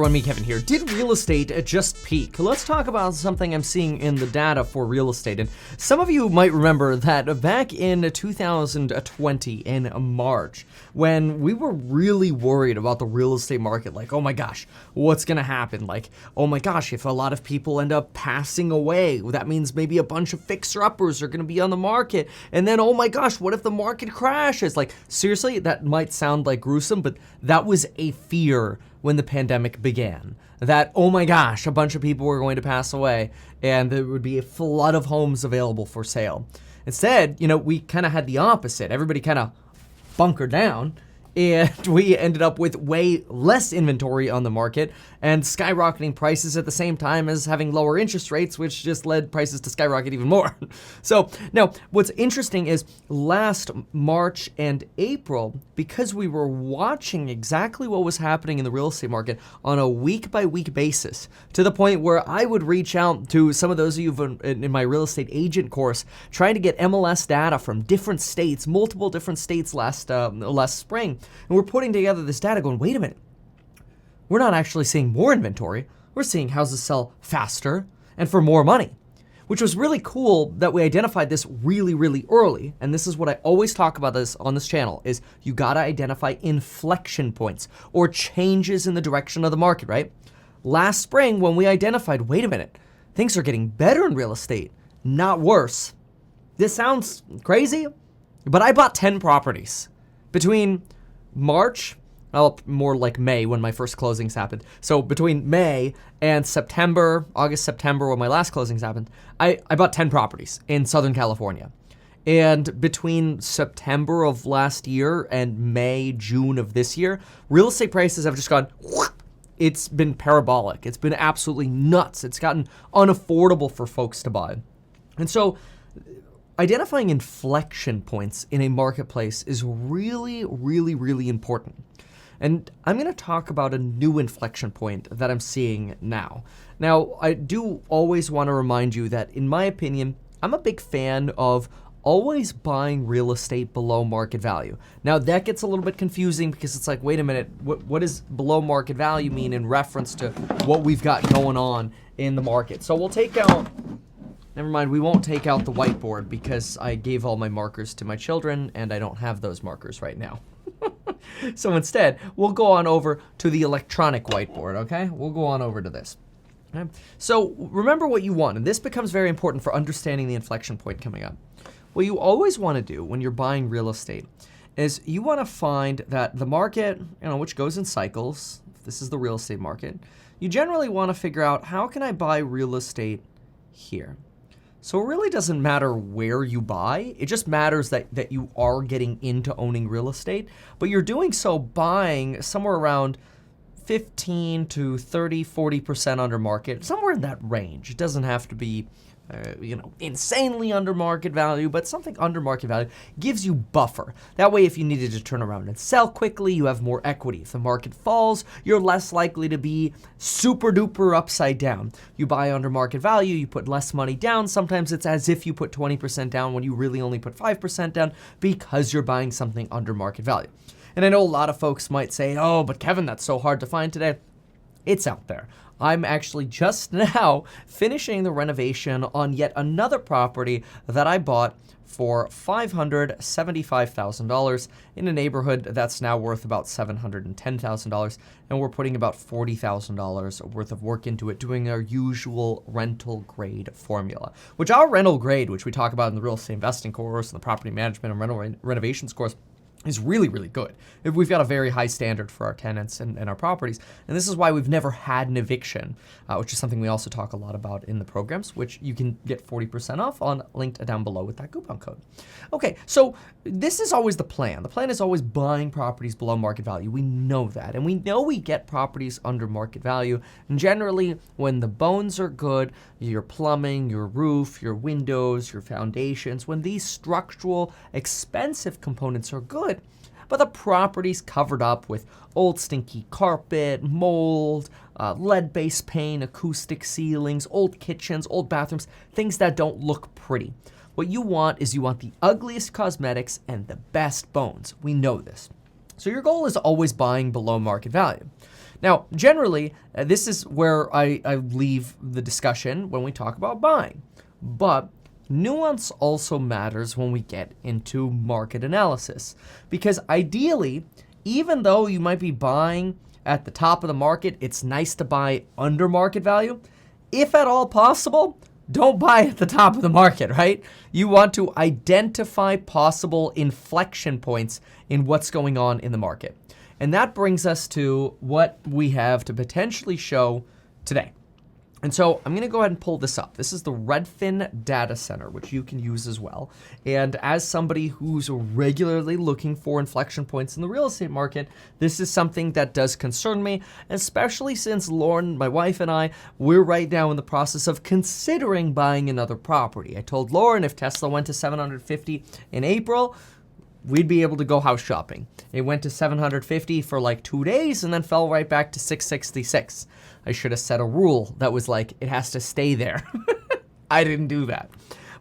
everyone, me Kevin here. Did real estate just peak? Let's talk about something I'm seeing in the data for real estate. And some of you might remember that back in 2020 in March, when we were really worried about the real estate market, like, oh my gosh, what's gonna happen? Like, oh my gosh, if a lot of people end up passing away, that means maybe a bunch of fixer-uppers are gonna be on the market. And then, oh my gosh, what if the market crashes? Like, seriously, that might sound like gruesome, but that was a fear when the pandemic began, that, oh my gosh, a bunch of people were going to pass away and there would be a flood of homes available for sale. Instead, we kind of had the opposite. Everybody kind of bunkered down and we ended up with way less inventory on the market and skyrocketing prices at the same time as having lower interest rates, which just led prices to skyrocket even more. So now what's interesting is last March and April, because we were watching exactly what was happening in the real estate market on a week by week basis, to the point where I would reach out to some of those of you in my real estate agent course, trying to get MLS data from different states, multiple different states last spring. And we're putting together this data going, wait a minute, we're not actually seeing more inventory. We're seeing houses sell faster and for more money, which was really cool that we identified this really, really early. And this is what I always talk about this on this channel is you gotta identify inflection points or changes in the direction of the market, right? Last spring, when we identified, wait a minute, things are getting better in real estate, not worse. This sounds crazy, but I bought 10 properties between March, well, more like May when my first closings happened. So between May and September, August, September, when my last closings happened, I bought 10 properties in Southern California. And between September of last year and May, June of this year, real estate prices have just gone, it's been parabolic. It's been absolutely nuts. It's gotten unaffordable for folks to buy. And so identifying inflection points in a marketplace is really, really, really important. And I'm going to talk about a new inflection point that I'm seeing now. Now, I do always want to remind you that, in my opinion, I'm a big fan of always buying real estate below market value. Now, that gets a little bit confusing because it's like, wait a minute, what does below market value mean in reference to what we've got going on in the market? So we'll take out... Never mind, we won't take out the whiteboard because I gave all my markers to my children and I don't have those markers right now. So instead, we'll go on over to the electronic whiteboard, okay? We'll go on over to this. Okay? So remember what you want, and this becomes very important for understanding the inflection point coming up. What you always want to do when you're buying real estate is you want to find that the market, which goes in cycles, if this is the real estate market, you generally want to figure out, how can I buy real estate here? So it really doesn't matter where you buy. It just matters that you are getting into owning real estate, but you're doing so buying somewhere around 15 to 30, 40% under market, somewhere in that range. It doesn't have to be insanely under market value, but something under market value gives you buffer. That way, if you needed to turn around and sell quickly, you have more equity. If the market falls, you're less likely to be super duper upside down. You buy under market value, you put less money down. Sometimes it's as if you put 20% down when you really only put 5% down because you're buying something under market value. And I know a lot of folks might say, oh, but Kevin, that's so hard to find today. It's out there. I'm actually just now finishing the renovation on yet another property that I bought for $575,000 in a neighborhood that's now worth about $710,000, and we're putting about $40,000 worth of work into it, doing our usual rental grade formula, which our rental grade, which we talk about in the real estate investing course and the property management and rental renovations course, is really, really good. We've got a very high standard for our tenants and our properties. And this is why we've never had an eviction, which is something we also talk a lot about in the programs, which you can get 40% off on, linked down below with that coupon code. Okay, so this is always the plan. The plan is always buying properties below market value. We know that. And we know we get properties under market value. And generally, when the bones are good, your plumbing, your roof, your windows, your foundations, when these structural, expensive components are good, but the property's covered up with old stinky carpet, mold, lead-based paint, acoustic ceilings, old kitchens, old bathrooms, things that don't look pretty. What you want is the ugliest cosmetics and the best bones. We know this. So your goal is always buying below market value. Now, generally, this is where I leave the discussion when we talk about buying. But nuance also matters when we get into market analysis. Because ideally, even though you might be buying at the top of the market, it's nice to buy under market value. If at all possible, don't buy at the top of the market, right? You want to identify possible inflection points in what's going on in the market. And that brings us to what we have to potentially show today. And so I'm going to go ahead and pull this up. This is the Redfin data center, which you can use as well. And as somebody who's regularly looking for inflection points in the real estate market, this is something that does concern me, especially since Lauren, my wife, and we're right now in the process of considering buying another property. I told Lauren if Tesla went to 750 in April, we'd be able to go house shopping. It went to 750 for like 2 days and then fell right back to 666. I should have set a rule that was like, it has to stay there. I didn't do that.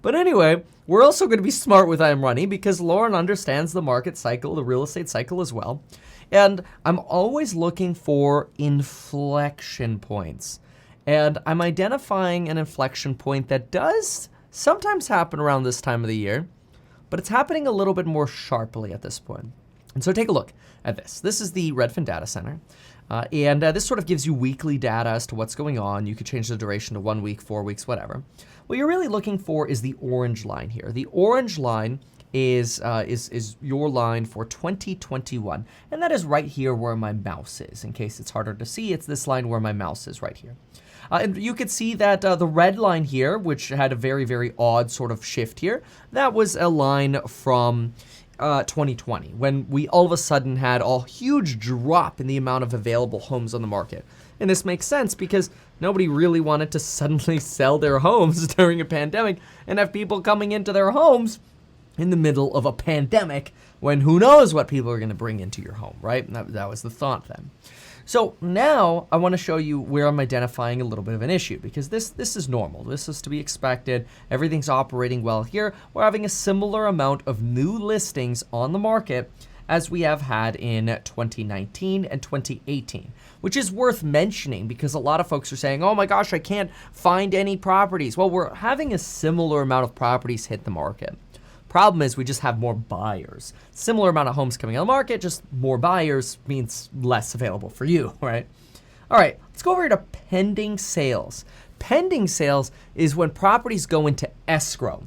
But anyway, we're also going to be smart with iMoney because Lauren understands the market cycle, the real estate cycle as well. And I'm always looking for inflection points. And I'm identifying an inflection point that does sometimes happen around this time of the year, but it's happening a little bit more sharply at this point. And so take a look at this. This is the Redfin data center. And this sort of gives you weekly data as to what's going on. You could change the duration to 1 week, 4 weeks, whatever. What you're really looking for is the orange line here. The orange line is your line for 2021. And that is right here where my mouse is. In case it's harder to see, it's this line where my mouse is right here. And you could see that the red line here, which had a very, very odd sort of shift here, that was a line from 2020, when we all of a sudden had a huge drop in the amount of available homes on the market. And this makes sense because nobody really wanted to suddenly sell their homes during a pandemic and have people coming into their homes in the middle of a pandemic when who knows what people are going to bring into your home, right? And that was the thought then. So now I want to show you where I'm identifying a little bit of an issue because this is normal. This is to be expected. Everything's operating well here. We're having a similar amount of new listings on the market as we have had in 2019 and 2018, which is worth mentioning because a lot of folks are saying, oh my gosh, I can't find any properties. Well, we're having a similar amount of properties hit the market. Problem is we just have more buyers. Similar amount of homes coming on the market, just more buyers means less available for you, right? All right, let's go over to pending sales. Pending sales is when properties go into escrow.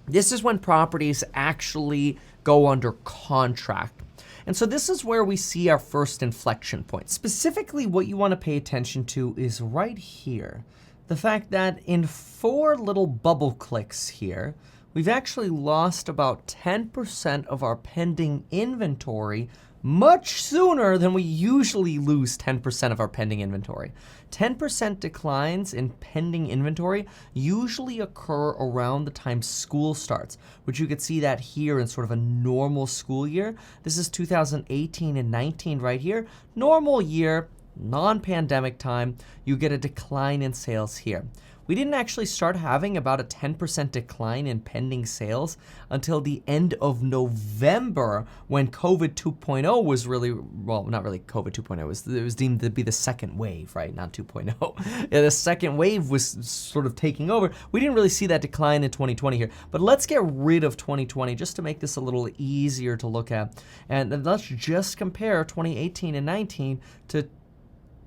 This is when properties actually go under contract. And so this is where we see our first inflection point. Specifically, what you want to pay attention to is right here. The fact that in 4 little bubble clicks here, we've actually lost about 10% of our pending inventory much sooner than we usually lose 10% of our pending inventory. 10% declines in pending inventory usually occur around the time school starts, which you could see that here in sort of a normal school year. This is 2018 and 19 right here. Normal year, non-pandemic time, you get a decline in sales here. We didn't actually start having about a 10% decline in pending sales until the end of November when COVID 2.0 was really, well, not really COVID 2.0, it was deemed to be the second wave, right? Not 2.0. Yeah, the second wave was sort of taking over. We didn't really see that decline in 2020 here, but let's get rid of 2020 just to make this a little easier to look at. And let's just compare 2018 and 19 to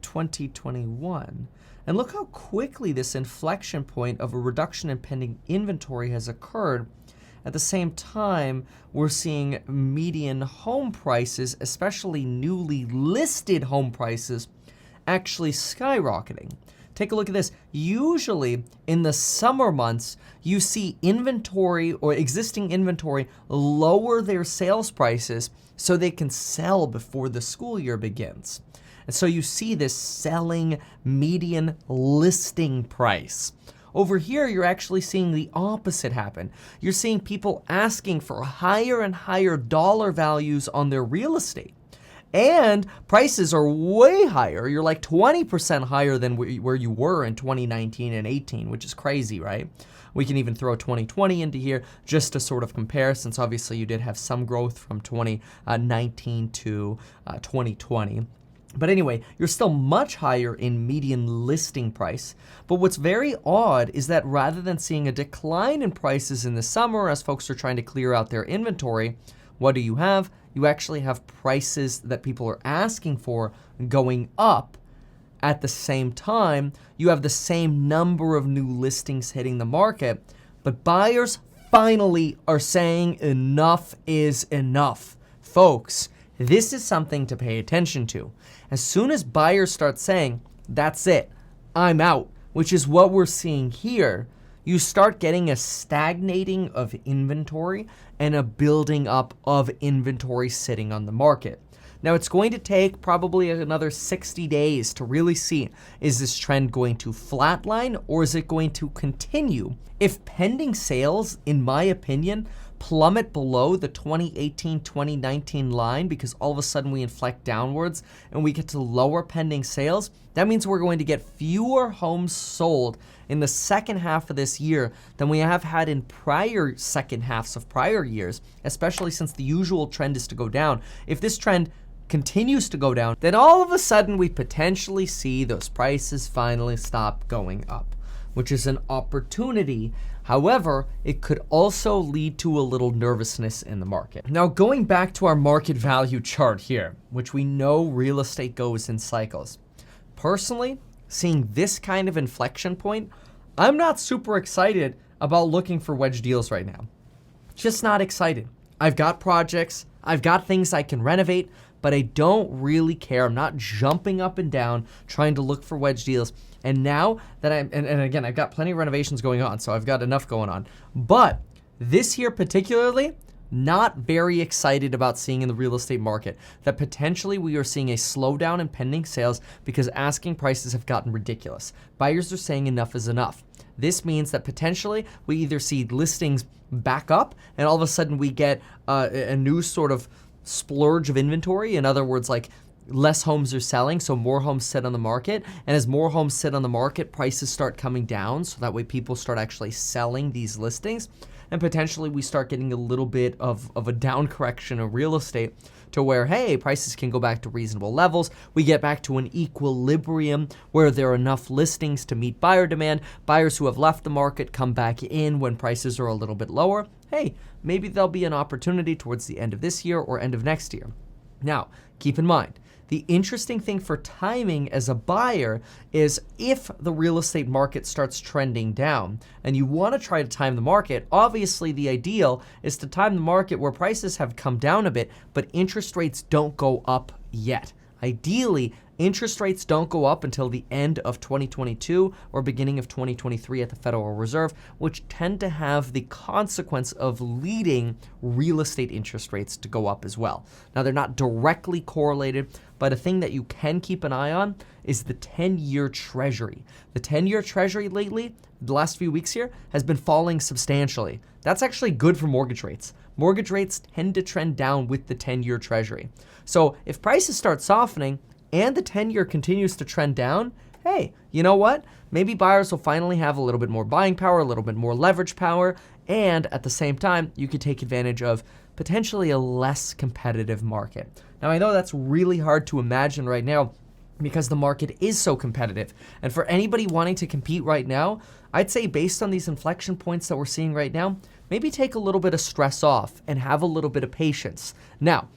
2021. And look how quickly this inflection point of a reduction in pending inventory has occurred. At the same time, we're seeing median home prices, especially newly listed home prices, actually skyrocketing. Take a look at this. Usually in the summer months, you see inventory or existing inventory lower their sales prices so they can sell before the school year begins. And so you see this selling median listing price. Over here, you're actually seeing the opposite happen. You're seeing people asking for higher and higher dollar values on their real estate. And prices are way higher. You're like 20% higher than where you were in 2019 and 18, which is crazy, right? We can even throw 2020 into here just to sort of compare, since obviously you did have some growth from 2019 to 2020. But anyway, you're still much higher in median listing price. But what's very odd is that rather than seeing a decline in prices in the summer as folks are trying to clear out their inventory, what do you have? You actually have prices that people are asking for going up. At the same time, you have the same number of new listings hitting the market, but buyers finally are saying enough is enough. Folks, this is something to pay attention to. As soon as buyers start saying, that's it, I'm out, which is what we're seeing here, you start getting a stagnating of inventory and a building up of inventory sitting on the market. Now, it's going to take probably another 60 days to really see, is this trend going to flatline or is it going to continue? If pending sales, in my opinion, plummet below the 2018-2019 line because all of a sudden we inflect downwards and we get to lower pending sales, that means we're going to get fewer homes sold in the second half of this year than we have had in prior second halves of prior years, especially since the usual trend is to go down. If this trend continues to go down, then all of a sudden we potentially see those prices finally stop going up, which is an opportunity. However, it could also lead to a little nervousness in the market. Now, going back to our market value chart here, which we know real estate goes in cycles. Personally, seeing this kind of inflection point, I'm not super excited about looking for wedge deals right now. Just not excited. I've got projects, I've got things I can renovate, but I don't really care. I'm not jumping up and down trying to look for wedge deals. And now that and again, I've got plenty of renovations going on, so I've got enough going on. But this year particularly, not very excited about seeing in the real estate market that potentially we are seeing a slowdown in pending sales because asking prices have gotten ridiculous. Buyers are saying enough is enough. This means that potentially we either see listings back up and all of a sudden we get a new sort of splurge of inventory. In other words, like less homes are selling, so more homes sit on the market. And as more homes sit on the market, prices start coming down, so that way people start actually selling these listings. And potentially we start getting a little bit of a down correction of real estate to where, hey, prices can go back to reasonable levels. We get back to an equilibrium where there are enough listings to meet buyer demand. Buyers who have left the market come back in when prices are a little bit lower. Hey, maybe there'll be an opportunity towards the end of this year or end of next year. Now, keep in mind, the interesting thing for timing as a buyer is if the real estate market starts trending down and you want to try to time the market, obviously the ideal is to time the market where prices have come down a bit, but interest rates don't go up yet. Ideally, interest rates don't go up until the end of 2022 or beginning of 2023 at the Federal Reserve, which tend to have the consequence of leading real estate interest rates to go up as well. Now, they're not directly correlated, but a thing that you can keep an eye on is the 10-year Treasury. The 10-year Treasury lately, the last few weeks here, has been falling substantially. That's actually good for mortgage rates. Mortgage rates tend to trend down with the 10-year Treasury. So if prices start softening and the 10-year continues to trend down, hey, you know what? Maybe buyers will finally have a little bit more buying power, a little bit more leverage power, and at the same time, you could take advantage of potentially a less competitive market. Now, I know that's really hard to imagine right now because the market is so competitive. And for anybody wanting to compete right now, I'd say based on these inflection points that we're seeing right now, maybe take a little bit of stress off and have a little bit of patience. Now,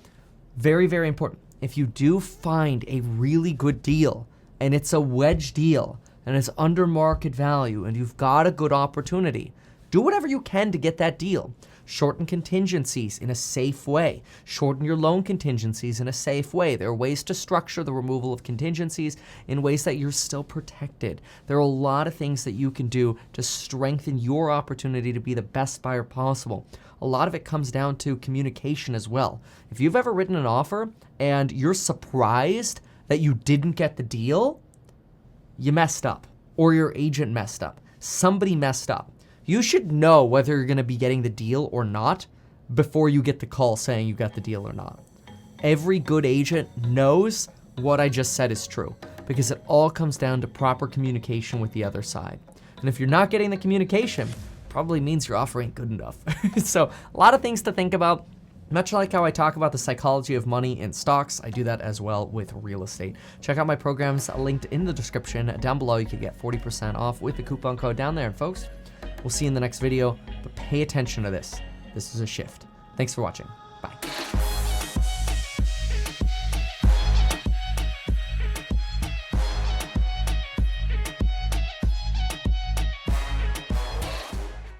very, very important. If you do find a really good deal and it's a wedge deal and it's under market value and you've got a good opportunity, do whatever you can to get that deal. Shorten contingencies in a safe way. Shorten your loan contingencies in a safe way. There are ways to structure the removal of contingencies in ways that you're still protected. There are a lot of things that you can do to strengthen your opportunity to be the best buyer possible. A lot of it comes down to communication as well. If you've ever written an offer and you're surprised that you didn't get the deal, you messed up, or your agent messed up. Somebody messed up. You should know whether you're going to be getting the deal or not before you get the call saying you got the deal or not. Every good agent knows what I just said is true because it all comes down to proper communication with the other side. And if you're not getting the communication, probably means your offer ain't good enough. So a lot of things to think about. Much like how I talk about the psychology of money in stocks, I do that as well with real estate. Check out my programs linked in the description down below. You can get 40% off with the coupon code down there. And folks, we'll see you in the next video, but pay attention to this. This is a shift. Thanks for watching.